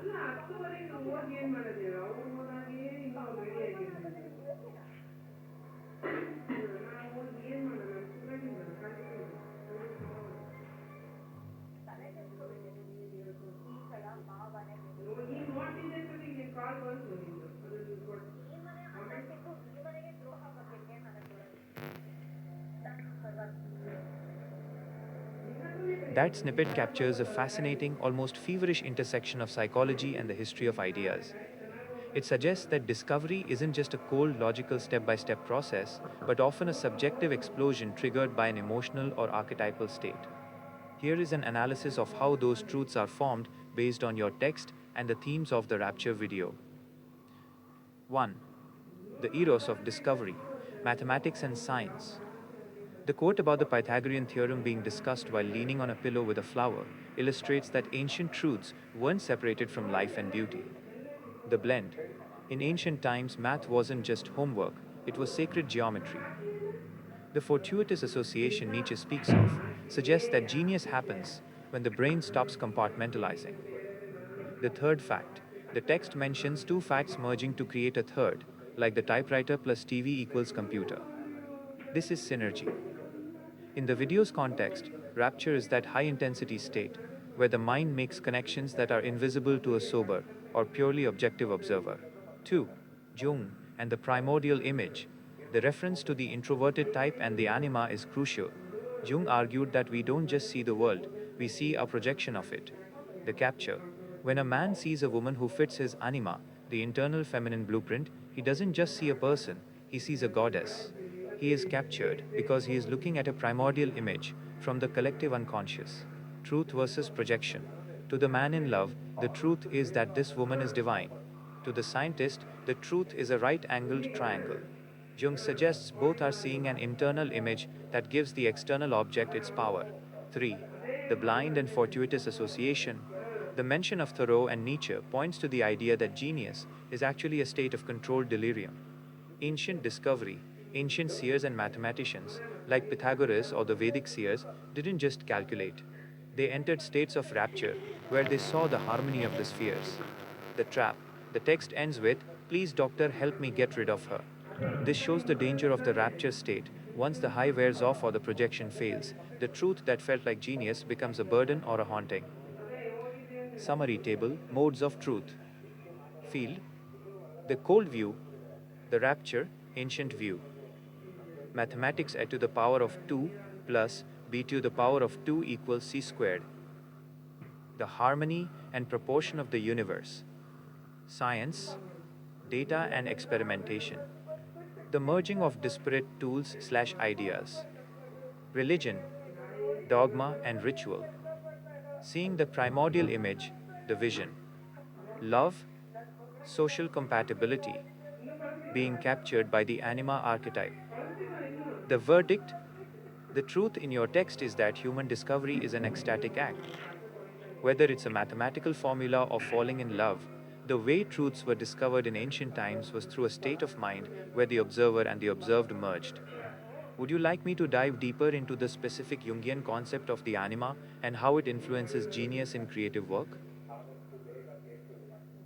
ಅಲ್ಲ 10ವರೆಗೆ ಹೋಗಿ ಏನ್ ಮಾಡಿದೀವಿ ಅವ್ರು ಹೋದಾಗೆ ಇನ್ನೂ ರೆಡಿ ಆಗಿರ್ತೀವಿ ನಾವು ಹೋಗಿ ಏನ್ ಮಾಡೋಣ ಸುಮ್ಮನೆ ಕಾಣ್ತೀವಿ ಈಗ ನೋಡ್ತಿದ್ದೆ ಸರಿಗೆ ಕಾಲ್ ಬಂತು ನಿಂದು ಅದನ್ನು ಕೊಟ್ಟು That snippet captures a fascinating, almost feverish intersection of psychology and the history of ideas. It suggests that discovery isn't just a cold, logical step by step process, but often a subjective explosion triggered by an emotional or archetypal state. Here is an analysis of how those truths are formed based on your text and the themes of the Rapture video. 1. The eros of discovery, mathematics and science. The quote about the Pythagorean theorem being discussed while leaning on a pillow with a flower illustrates that ancient truths weren't separated from life and beauty. The blend. In ancient times, math wasn't just homework, it was sacred geometry. The fortuitous association Nietzsche speaks of suggests that genius happens when the brain stops compartmentalizing. The third fact. The text mentions two facts merging to create a third, like the typewriter plus TV equals computer. This is synergy. In the video's context, rapture is that high intensity state where the mind makes connections that are invisible to a sober or purely objective observer. 2. Jung and the primordial image. The reference to the introverted type and the anima is crucial. Jung argued that we don't just see the world, we see a projection of it. The capture. When a man sees a woman who fits his anima, the internal feminine blueprint, he doesn't just see a person, he sees a goddess. He is captured because he is looking at a primordial image from the collective unconscious. Truth versus projection. To the man in love, the truth is that this woman is divine. To the scientist, the truth is a right angled triangle. Jung suggests both are seeing an internal image that gives the external object its power. 3. The blind and fortuitous association. The mention of Thoreau and Nietzsche points to the idea that genius is actually a state of controlled delirium. Ancient discovery, ancient seers and mathematicians, like Pythagoras or the Vedic seers, didn't just calculate. They entered states of rapture where they saw the harmony of the spheres. The trap. The text ends with, "Please, doctor, help me get rid of her." This shows the danger of the rapture state. Once the high wears off or the projection fails, the truth that felt like genius becomes a burden or a haunting. Summary table, modes of truth. Field, the cold view, the rapture, ancient view. Mathematics a to the power of 2 plus b to the power of 2 equals c squared. The harmony and proportion of the universe. Science, data and experimentation. The merging of disparate tools/ideas. Religion, dogma and ritual. Seeing the primordial image, the vision. Love, social compatibility, being captured by the anima archetype. The verdict, the truth in your text is that human discovery is an ecstatic act. Whether it's a mathematical formula or falling in love, the way truths were discovered in ancient times was through a state of mind where the observer and the observed merged. Would you like me to dive deeper into the specific Jungian concept of the anima and how it influences genius in creative work?